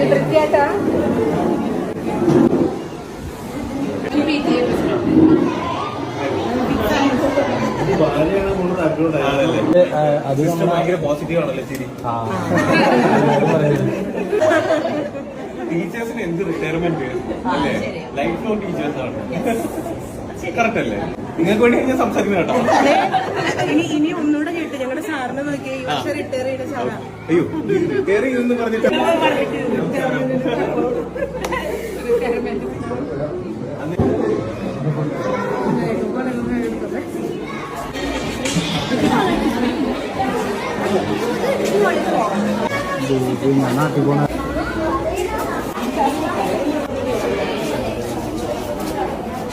തൃപ്തിയായിട്ടാ അത് ഭയങ്കര പോസിറ്റീവ് ആണല്ലോ ചിരി. ടീച്ചേഴ്സിന് എന്ത് റിട്ടയർമെന്റ് അല്ലേ? ലൈഫ് ലോങ് ടീച്ചേഴ്സ് ആണ്. കറക്റ്റ് അല്ലേ? നിങ്ങൾക്ക് വേണ്ടി ഞാൻ സംസാരിക്കുന്ന കേട്ടോ. ഇനി ഒന്നുകൂടെ കേട്ട് ഞങ്ങളുടെ സാറിനെ നോക്കിയാൽ ഈ വർഷം റിട്ടയർ ചെയ്ത സാറാ. അയ്യോ റിട്ടയർ ചെയ്തെന്ന് പറഞ്ഞിട്ട് നാട്ടിൽ പോണ